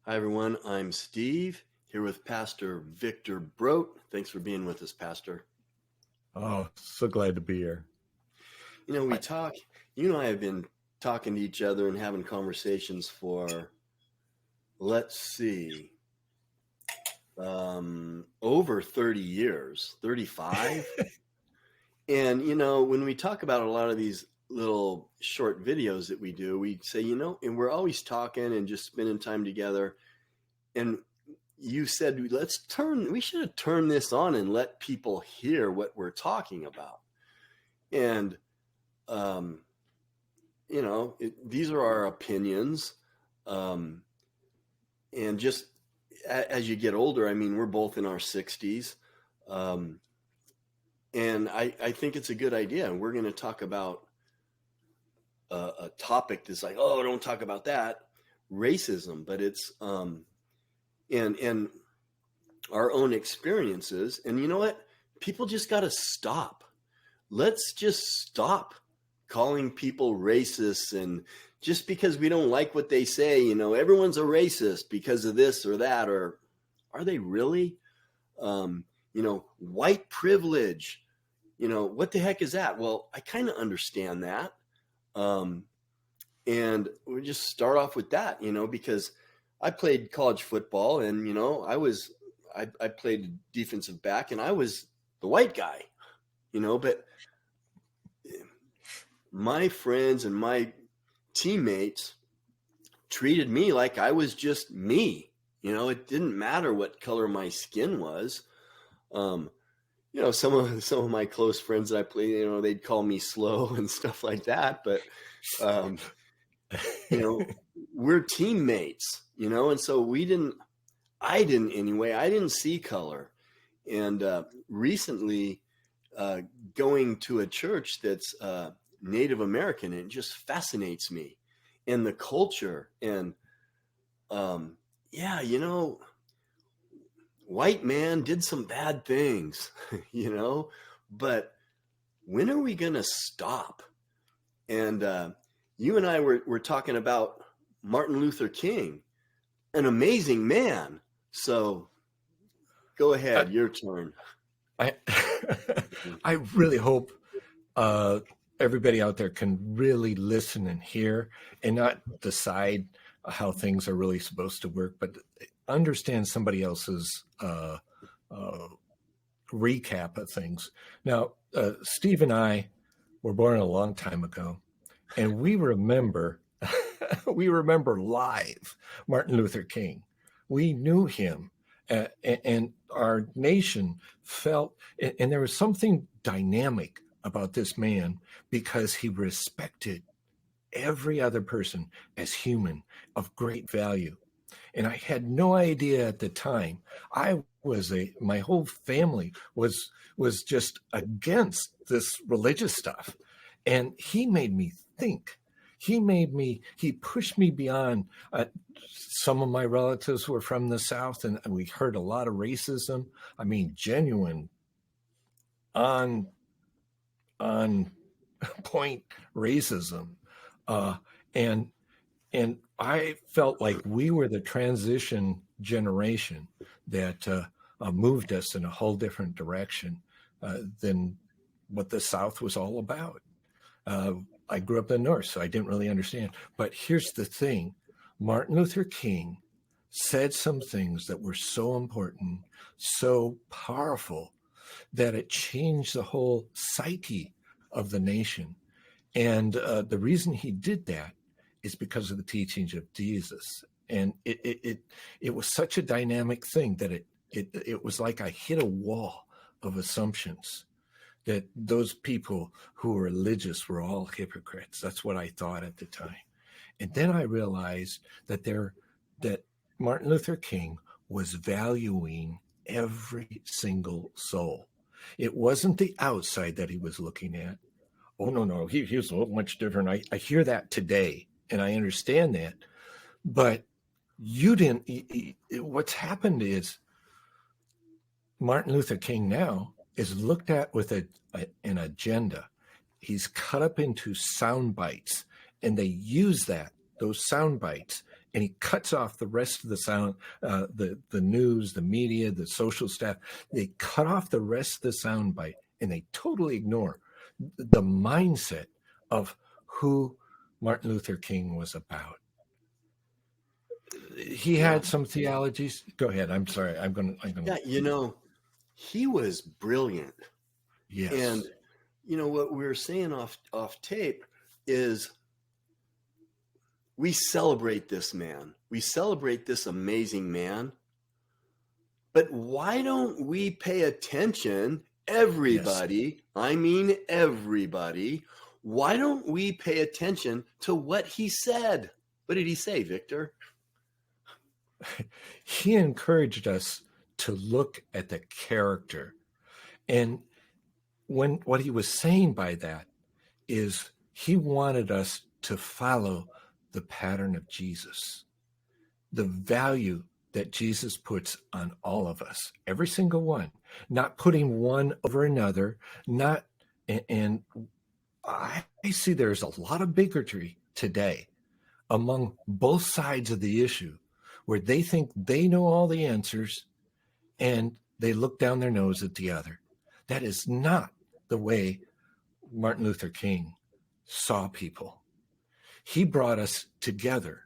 Hi, everyone. I'm Steve here with Pastor Victor Brote. Thanks for being with us, Pastor. Oh, so glad to be here. We I, talk, you and I have been talking to each other and having conversations for, let's see, over 30 years, 35. And, when we talk about a lot of these little short videos that we do, we say, and we're always talking and just spending time together. And you said, we should have turned this on and let people hear what we're talking about. And, um, these are our opinions. Um, and just as you get older, I mean, we're both in our 60s. And I think it's a good idea. And we're going to talk about a topic that's like, oh, don't talk about that, racism. But it's, and our own experiences. And you know what? People just got to stop. Let's just stop calling people racists. And just because we don't like what they say, everyone's a racist because of this or that, or are they really? White privilege, what the heck is that? Well, I kind of understand that. And we just start off with that, because I played college football and, I played defensive back and I was the white guy, but my friends and my teammates treated me like I was just me. It didn't matter what color my skin was. Some of my close friends that I played, they'd call me slow and stuff like that. But, we're teammates, and so I didn't anyway, I didn't see color. And recently going to a church that's Native American, and it just fascinates me. And the culture and yeah, white man did some bad things, but when are we going to stop? And you and I were talking about Martin Luther King, an amazing man. So go ahead, your turn. I, I really hope everybody out there can really listen and hear and not decide how things are really supposed to work, but understand somebody else's recap of things. Now, Steve and I were born a long time ago, and we remember live Martin Luther King. We knew him, and our nation felt, and there was something dynamic about this man because he respected every other person as human of great value. And I had no idea at the time. My whole family was just against this religious stuff. And he made me think. He pushed me beyond. Some of my relatives were from the South, and we heard a lot of racism. I mean, genuine, on point racism. And I felt like we were the transition generation that moved us in a whole different direction than what the South was all about. I grew up in the North, so I didn't really understand. But here's the thing. Martin Luther King said some things that were so important, so powerful, that it changed the whole psyche of the nation. And the reason he did that is because of the teachings of Jesus. And it was such a dynamic thing that it was like I hit a wall of assumptions that those people who were religious were all hypocrites. That's what I thought at the time. And then I realized that Martin Luther King was valuing every single soul. It wasn't the outside that he was looking at. Oh, no, he was a little much different. I hear that today, and I understand that. But you didn't. What's happened is Martin Luther King now is looked at with an agenda. He's cut up into sound bites, and they use those sound bites, and he cuts off the rest of the sound, the news, the media, the social staff. They cut off the rest of the sound bite, and they totally ignore the mindset of who Martin Luther King was about. He had some theologies. Go ahead. I'm sorry. I'm going to. Yeah, he was brilliant. Yes. And what we were saying off tape is we celebrate this man. We celebrate this amazing man. But why don't we pay attention, everybody? Yes. I mean, everybody. Why don't we pay attention to what he said? What did he say, Victor? He encouraged us to look at the character. And what he was saying by that is he wanted us to follow the pattern of Jesus, the value that Jesus puts on all of us, every single one, not putting one over another, and I see there's a lot of bigotry today among both sides of the issue, where they think they know all the answers and they look down their nose at the other. That is not the way Martin Luther King saw people. He brought us together.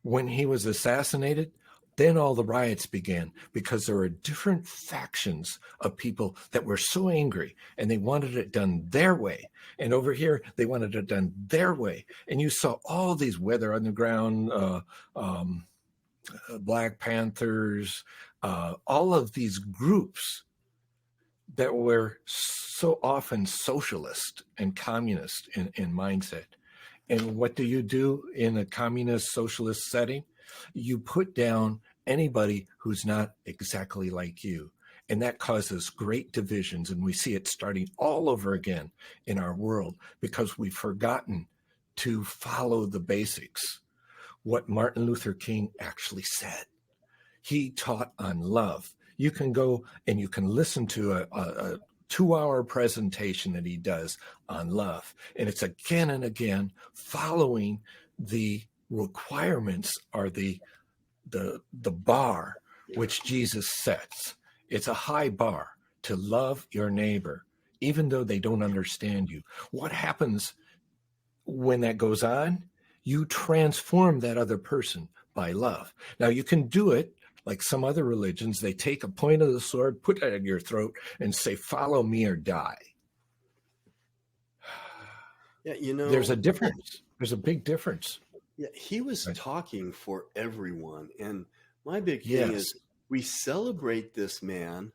When he was assassinated, then all the riots began because there were different factions of people that were so angry and they wanted it done their way. And over here, they wanted it done their way. And you saw all these Weather Underground, Black Panthers, all of these groups that were so often socialist and communist in mindset. And what do you do in a communist socialist setting? You put down anybody who's not exactly like you. And that causes great divisions. And we see it starting all over again in our world because we've forgotten to follow the basics. What Martin Luther King actually said. He taught on love. You can go and you can listen to a 2-hour presentation that he does on love. And it's again and again following the requirements or the bar which Jesus sets. It's a high bar to love your neighbor, even though they don't understand you. What happens when that goes on? You transform that other person by love. Now, you can do it like some other religions. They take a point of the sword, put it in your throat, and say, follow me or die. Yeah, there's a difference. There's a big difference. Yeah, he was talking for everyone. And my big thing is we celebrate this man,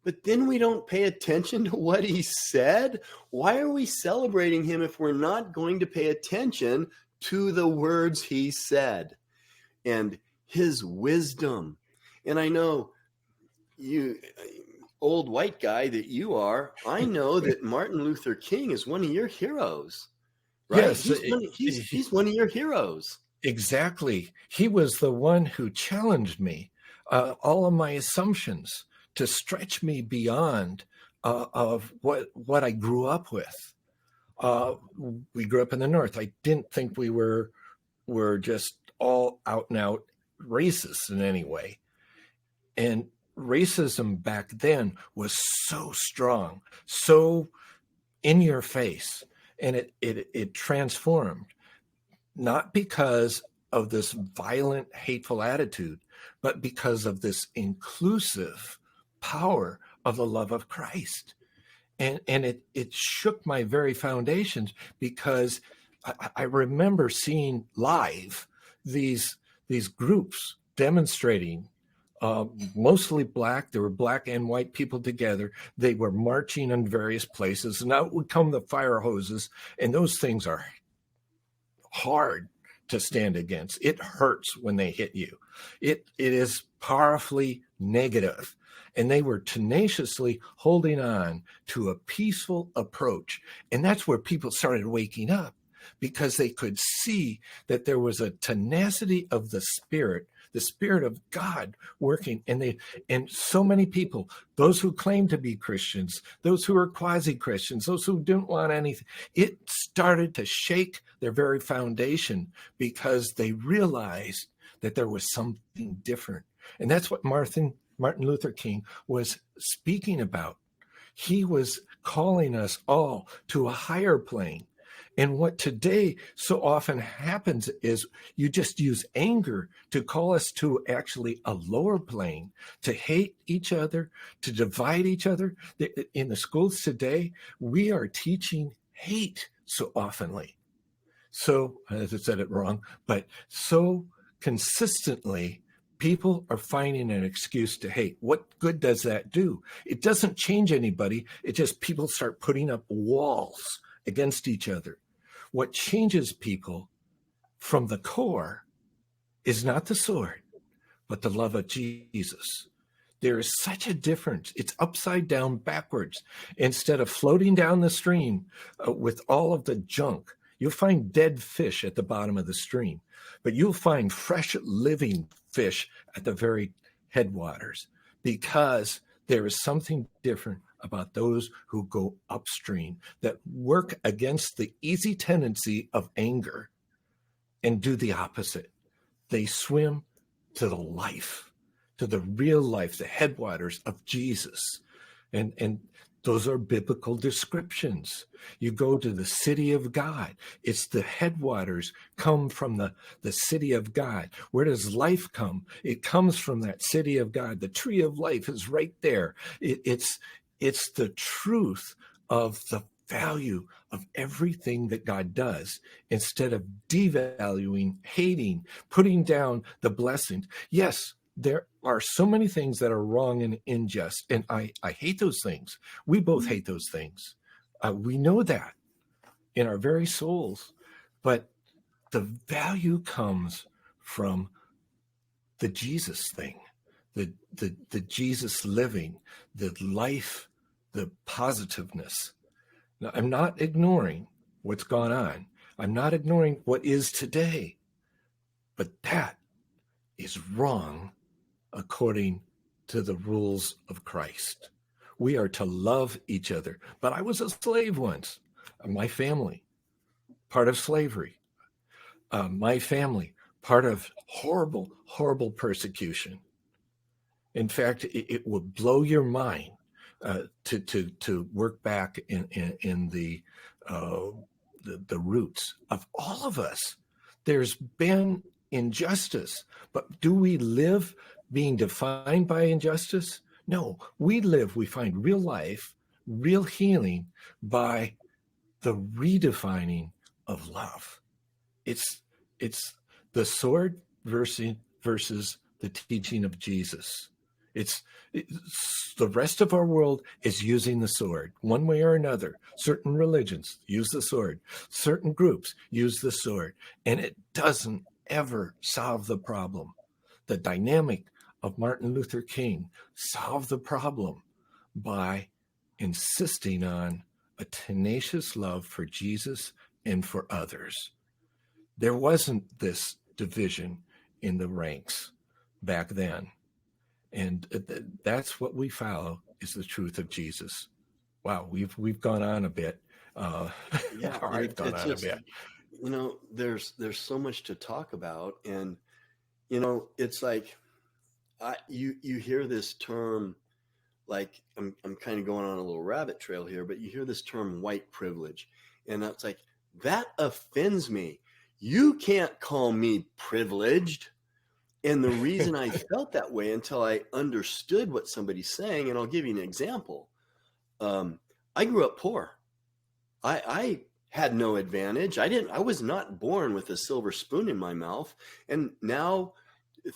but then we don't pay attention to what he said. Why are we celebrating him if we're not going to pay attention to the words he said and his wisdom? And I know you, old white guy that you are, I know that Martin Luther King is one of your heroes, right? Yes. He's one of your heroes. Exactly. He was the one who challenged me, all of my assumptions, to stretch me beyond of what I grew up with. We grew up in the North. I didn't think we were just all out and out racists in any way. And racism back then was so strong, so in your face, and it transformed, not because of this violent, hateful attitude, but because of this inclusive power of the love of Christ. And it shook my very foundations because I remember seeing live these groups demonstrating, mostly Black. There were Black and white people together. They were marching in various places, and out would come the fire hoses, and those things are hard to stand against. It hurts when they hit you. It is powerfully negative. And they were tenaciously holding on to a peaceful approach. And that's where people started waking up. because they could see that there was a tenacity of the Spirit of God working. And so many people, those who claim to be Christians, those who are quasi-Christians, those who didn't want anything, it started to shake their very foundation because they realized that there was something different. And that's what Martin Luther King was speaking about. He was calling us all to a higher plane. And what today so often happens is you just use anger to call us to actually a lower plane, to hate each other, to divide each other. In the schools today, we are teaching hate so oftenly. So, as I said it wrong, but so consistently, people are finding an excuse to hate. What good does that do? It doesn't change anybody. It just people start putting up walls against each other. What changes people from the core is not the sword, but the love of Jesus. There is such a difference. It's upside down backwards. Instead of floating down the stream with all of the junk, you'll find dead fish at the bottom of the stream, but you'll find fresh living fish at the very headwaters, because there is something different about those who go upstream, that work against the easy tendency of anger and do the opposite. They swim to the life, to the real life, the headwaters of Jesus. And those are biblical descriptions. You go to the city of God. It's the headwaters come from the city of God. Where does life come? It comes from that city of God. The tree of life is right there. It's the truth of the value of everything that God does, instead of devaluing, hating, putting down the blessings. Yes, there are so many things that are wrong and unjust, and I hate those things. We both hate those things. We know that in our very souls, but the value comes from the Jesus thing, the Jesus living, the life, the positiveness. Now, I'm not ignoring what's gone on. I'm not ignoring what is today, but that is wrong according to the rules of Christ. We are to love each other. But I was a slave once. My family, part of slavery. My family, part of horrible, horrible persecution. In fact, it would blow your mind to work back in the roots of all of us. There's been injustice, but do we live being defined by injustice? No, we find real life, real healing by the redefining of love. It's the sword versus the teaching of Jesus. It's the rest of our world is using the sword one way or another. Certain religions use the sword. Certain groups use the sword, and it doesn't ever solve the problem. The dynamic of Martin Luther King solved the problem by insisting on a tenacious love for Jesus and for others. There wasn't this division in the ranks back then. And that's what we follow, is the truth of Jesus. Wow, we've gone on a bit. Yeah, I've gone it's on a just, bit. there's so much to talk about, and it's like you hear this term, like I'm kind of going on a little rabbit trail here, but you hear this term white privilege, and it's like, that offends me. You can't call me privileged. And the reason I felt that way until I understood what somebody's saying, and I'll give you an example. I grew up poor. I had no advantage. I was not born with a silver spoon in my mouth. And now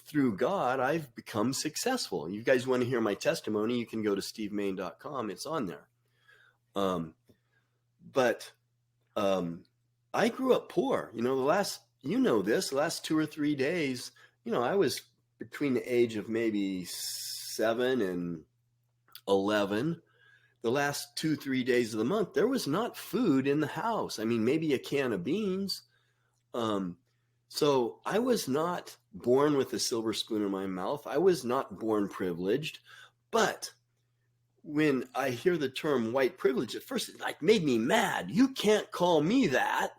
through God, I've become successful. You guys want to hear my testimony, you can go to stevemain.com. It's on there. But I grew up poor. The last 2 or 3 days, I was between the age of maybe 7 and 11. the last 2-3 days of the month, there was not food in the house. I mean, maybe a can of beans. So I was not born with a silver spoon in my mouth. I was not born privileged. But when I hear the term white privilege, at first it like made me mad. You can't call me that,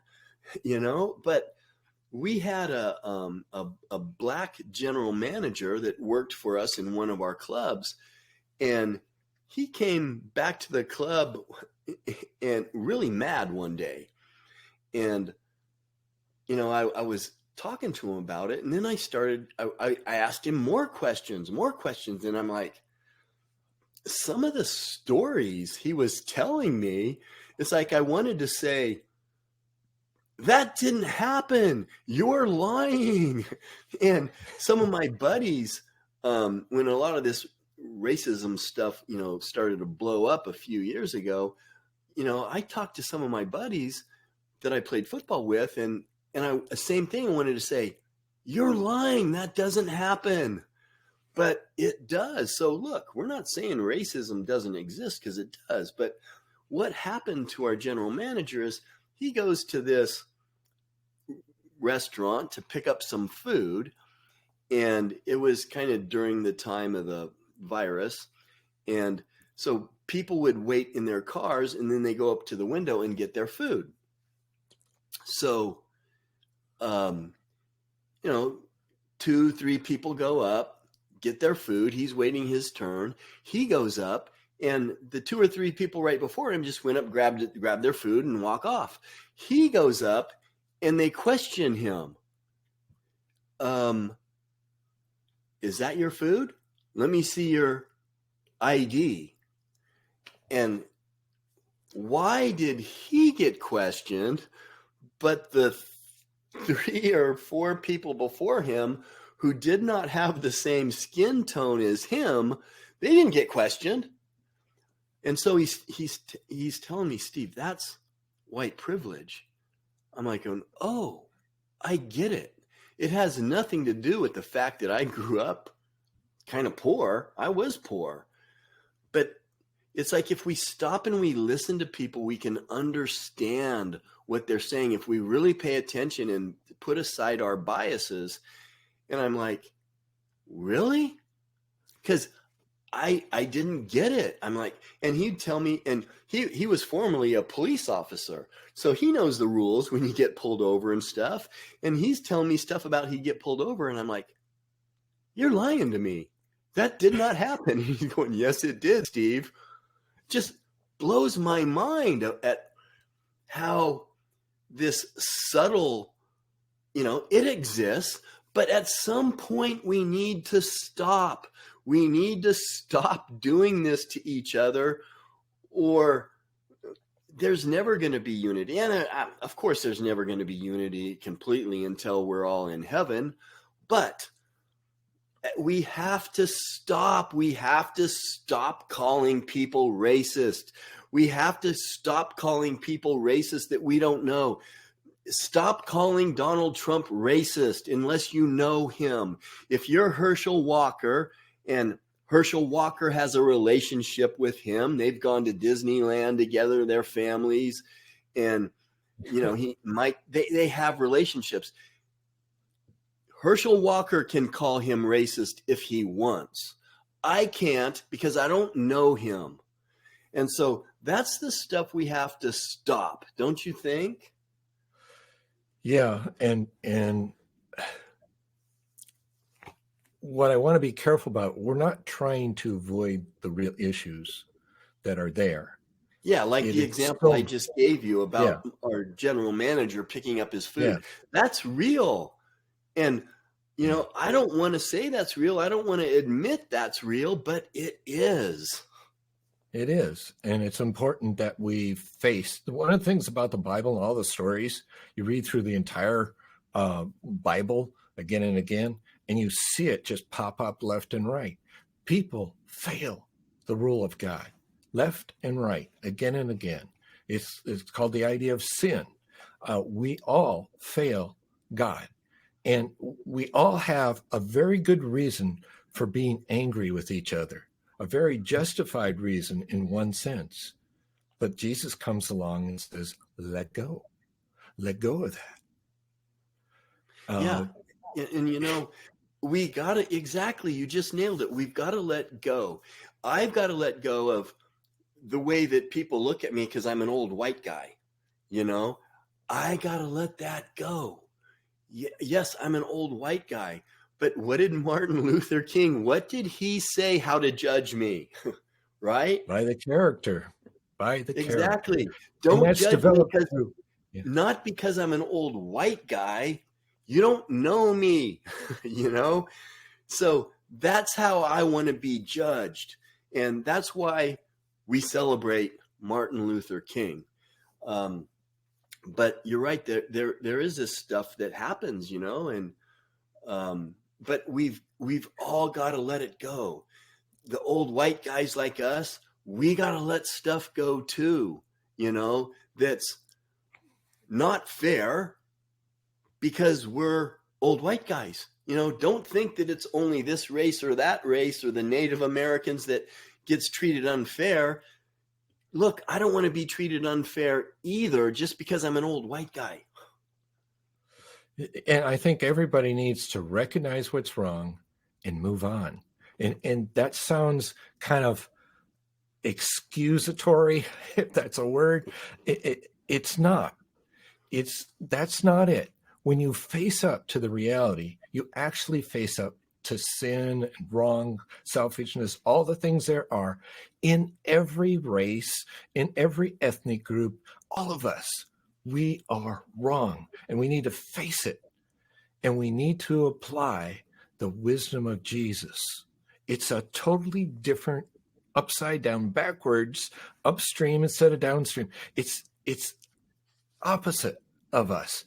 But we had a black general manager that worked for us in one of our clubs, and he came back to the club and really mad one day. And, I was talking to him about it. And then I asked him more questions. And I'm like, some of the stories he was telling me, it's like I wanted to say, that didn't happen. You're lying. And some of my buddies, when a lot of this racism stuff, started to blow up a few years ago, I talked to some of my buddies that I played football with, and same thing. I wanted to say, you're lying. That doesn't happen. But it does. So look, we're not saying racism doesn't exist, because it does. But what happened to our general manager is he goes to this restaurant to pick up some food. And it was kind of during the time of the virus. And so people would wait in their cars, and then they go up to the window and get their food. So, 2-3 people go up, get their food. He's waiting his turn. He goes up, and the 2 or 3 people right before him just went up, grabbed their food and walk off. He goes up, and they question him. Is that your food? Let me see your ID. And why did he get questioned, but the 3 or 4 people before him who did not have the same skin tone as him, they didn't get questioned? And so he's telling me, Steve, that's white privilege. I'm like, oh, I get it. It has nothing to do with the fact that I grew up kind of poor. I was poor. But it's like if we stop and we listen to people, we can understand what they're saying if we really pay attention and put aside our biases. And I'm like, really? Because I didn't get it. I'm like, and he'd tell me, and he was formerly a police officer, so he knows the rules when you get pulled over and stuff. And he's telling me stuff about he'd get pulled over, and I'm like, you're lying to me. That did not happen. He's going, yes, it did, Steve. Just blows my mind at how this subtle, it exists, but at some point we need to stop. We need to stop doing this to each other, or there's never going to be unity. And of course, there's never going to be unity completely until we're all in heaven. But we have to stop. We have to stop calling people racist. We have to stop calling people racist that we don't know. Stop calling Donald Trump racist unless you know him. If you're Herschel Walker, and Herschel Walker has a relationship with him, they've gone to Disneyland together, their families, and they have relationships. Herschel Walker can call him racist if he wants. I can't, because I don't know him. And so that's the stuff we have to stop, don't you think? Yeah, and what I want to be careful about, we're not trying to avoid the real issues that are there. Yeah, like the example I just gave you about our general manager picking up his food. Yeah. That's real. And, I don't want to say that's real. I don't want to admit that's real, but it is. It is. And it's important that we face one of the things about the Bible and all the stories, you read through the entire Bible again and again, and you see it just pop up left and right. People fail the rule of God, left and right, again and again. It's called the idea of sin. We all fail God. And we all have a very good reason for being angry with each other. a very justified reason in one sense. But Jesus comes along and says, let go of that. Yeah. And we got to, exactly, you just nailed it. We've got to let go. I've got to let go of the way that people look at me because I'm an old white guy. I got to let that go. Yes, I'm an old white guy. But what did Martin Luther King, what did he say how to judge me? Right? By the character. Exactly. And Don't that's judge me developed because, through. Yeah. not because I'm an old white guy. You don't know me, So that's how I want to be judged. And that's why we celebrate Martin Luther King. But you're right, there is this stuff that happens, and but we've all got to let it go. The old white guys like us, we got to let stuff go too, that's not fair because we're old white guys. Don't think that it's only this race or that race or the Native Americans that gets treated unfair. Look, I don't want to be treated unfair either just because I'm an old white guy. And I think everybody needs to recognize what's wrong and move on. And that sounds kind of excusatory, if that's a word. It's not. That's not it. When you face up to the reality, you actually face up to sin and wrong, selfishness, all the things there are in every race, in every ethnic group, all of us. We are wrong and we need to face it. And we need to apply the wisdom of Jesus. It's a totally different, upside down, backwards, upstream instead of downstream. It's opposite of us.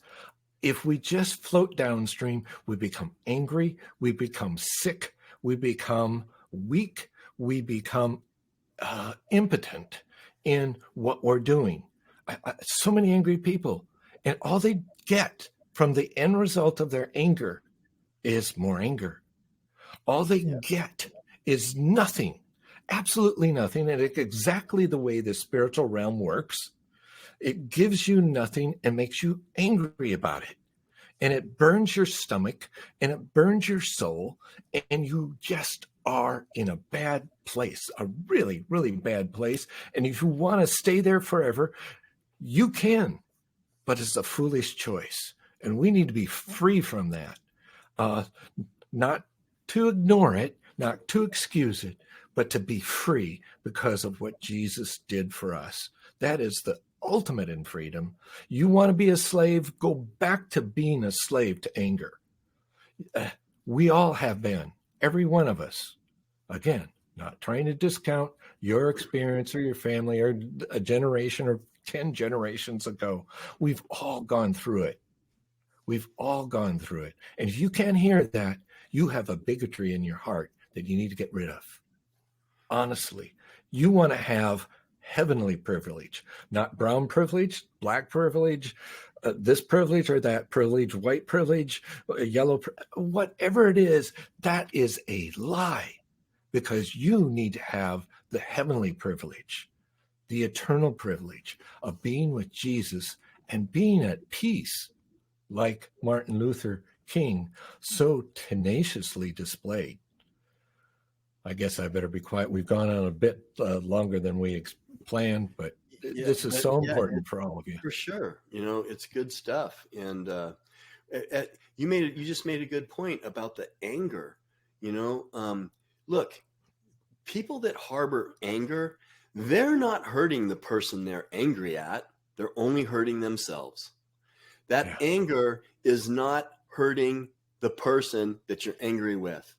If we just float downstream, we become angry, we become sick, we become weak, we become impotent in what we're doing. So many angry people, and all they get from the end result of their anger is more anger. All they get is nothing, absolutely nothing. And it's exactly the way the spiritual realm works. It gives you nothing and makes you angry about it. And it burns your stomach and it burns your soul. And you just are in a bad place, a really, really bad place. And if you want to stay there forever, you can, but it's a foolish choice. And we need to be free from that. Not to ignore it, not to excuse it, but to be free because of what Jesus did for us. That is the ultimate in freedom. You want to be a slave, go back to being a slave to anger. We all have been, every one of us. Again, not trying to discount your experience or your family or a generation or 10 generations ago. We've all gone through it. We've all gone through it. And if you can't hear that, you have a bigotry in your heart that you need to get rid of. Honestly, you want to have heavenly privilege, not brown privilege, black privilege, this privilege or that privilege, white privilege, yellow, whatever it is, that is a lie, because you need to have the heavenly privilege, the eternal privilege of being with Jesus and being at peace, like Martin Luther King so tenaciously displayed. I guess I better be quiet. We've gone on a bit longer than we planned, but this is so important for all of you. For sure. It's good stuff. And you just made a good point about the anger. Look, people that harbor anger, they're not hurting the person they're angry at. They're only hurting themselves. That anger is not hurting the person that you're angry with,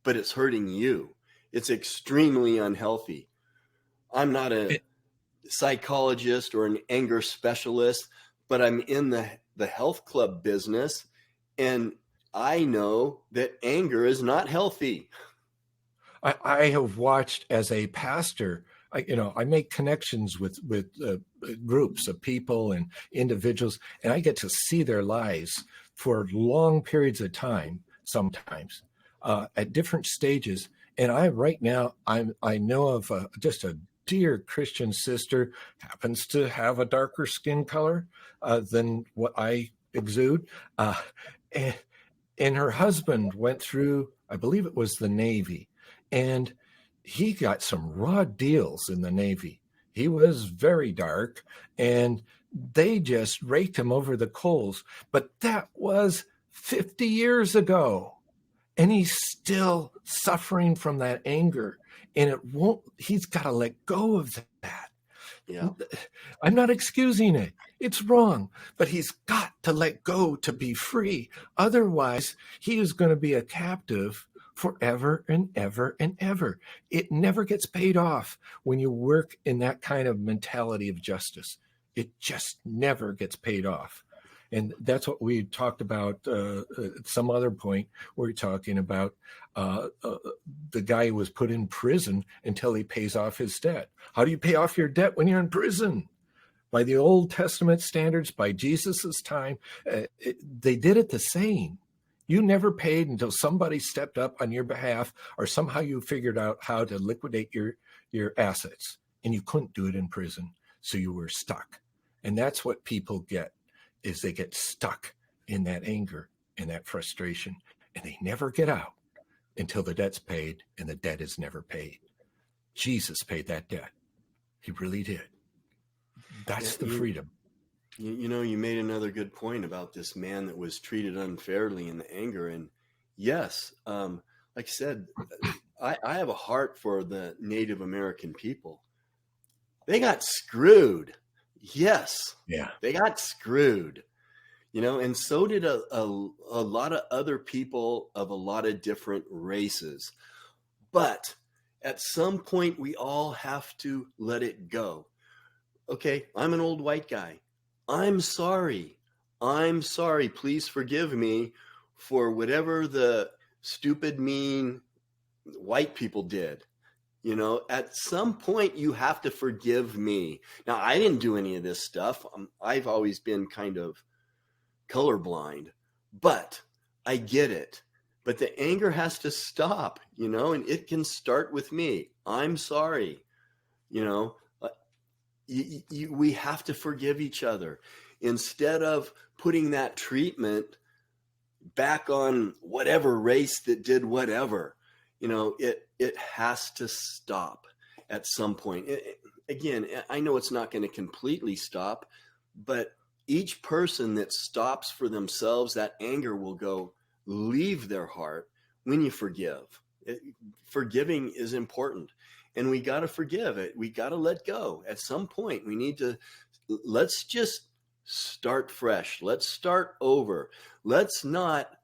but it's hurting you. It's extremely unhealthy. I'm not a psychologist or an anger specialist, but I'm in the health club business, and I know that anger is not healthy. I have watched as a pastor, I make connections with groups of people and individuals, and I get to see their lives for long periods of time, sometimes at different stages. And right now, I know of just a dear Christian sister, happens to have a darker skin color than what I exude. Uh, and, and her husband went through, I believe it was the Navy, and he got some raw deals in the Navy. He was very dark, and they just raked him over the coals. But that was 50 years ago, and he's still suffering from that anger. And he's got to let go of that. Yeah. I'm not excusing it. It's wrong, but he's got to let go to be free. Otherwise, he is going to be a captive forever and ever and ever. It never gets paid off when you work in that kind of mentality of justice. It just never gets paid off. And that's what we talked about at some other point. We're talking about the guy who was put in prison until he pays off his debt. How do you pay off your debt when you're in prison? By the Old Testament standards, by Jesus's time, they did it the same. You never paid until somebody stepped up on your behalf, or somehow you figured out how to liquidate your assets, and you couldn't do it in prison, so you were stuck. And that's what people get, is they get stuck in that anger and that frustration, and they never get out until the debt's paid, and the debt is never paid. Jesus paid that debt. He really did. That's the freedom. You made another good point about this man that was treated unfairly in the anger. And yes, like I said, I have a heart for the Native American people. They got screwed. Yes. Yeah. They got screwed. And so did a lot of other people of a lot of different races. But at some point, we all have to let it go. Okay, I'm an old white guy. I'm sorry. Please forgive me for whatever the stupid, mean white people did. At some point you have to forgive me. Now, I didn't do any of this stuff. I've always been kind of colorblind, but I get it. But the anger has to stop, and it can start with me. I'm sorry. We have to forgive each other instead of putting that treatment back on whatever race that did whatever. It has to stop at some point. Again, I know it's not going to completely stop, but each person that stops for themselves, that anger will leave their heart when you forgive. Forgiving is important. And we got to forgive it. We got to let go. At some point, let's just start fresh. Let's start over. Let's not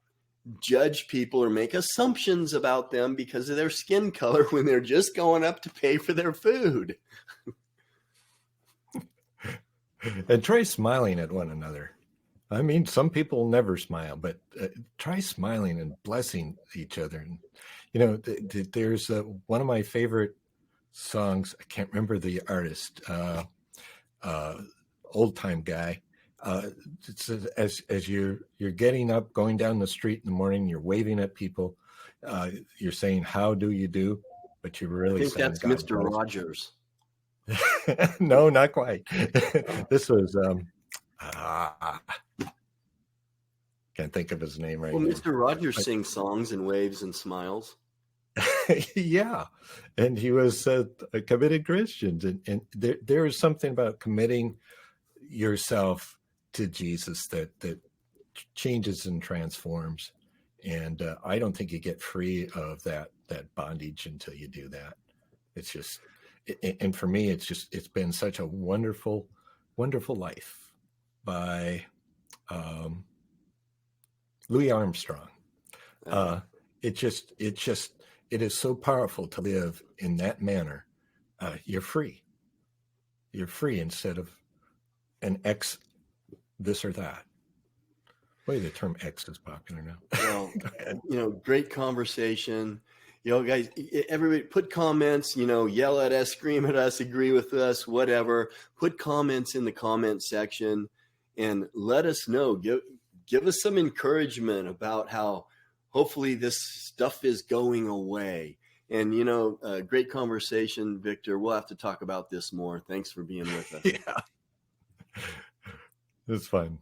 judge people or make assumptions about them because of their skin color when they're just going up to pay for their food. And try smiling at one another. I mean, some people never smile, but try smiling and blessing each other. And, there's one of my favorite songs. I can't remember the artist, old time guy. It's as you're getting up, going down the street in the morning, you're waving at people. You're saying, "How do you do?" But you're really I think saying, that's God Mr. bless. Rogers. No, not quite. This was can't think of his name right now. Well, Mr. Rogers sings songs and waves and smiles. Yeah, and he was a committed Christian, and there is something about committing yourself to Jesus that changes and transforms. And I don't think you get free of that bondage until you do that. It's just, and for me, it's been such a wonderful life by Louis Armstrong. It is so powerful to live in that manner. You're free. You're free instead of an X, this or that. Boy, the term X is popular now. Well, great conversation. Guys, everybody put comments, yell at us, scream at us, agree with us, whatever. Put comments in the comment section and let us know. Give us some encouragement about how hopefully this stuff is going away. And, you know, great conversation, Victor. We'll have to talk about this more. Thanks for being with us. Yeah, it's fun.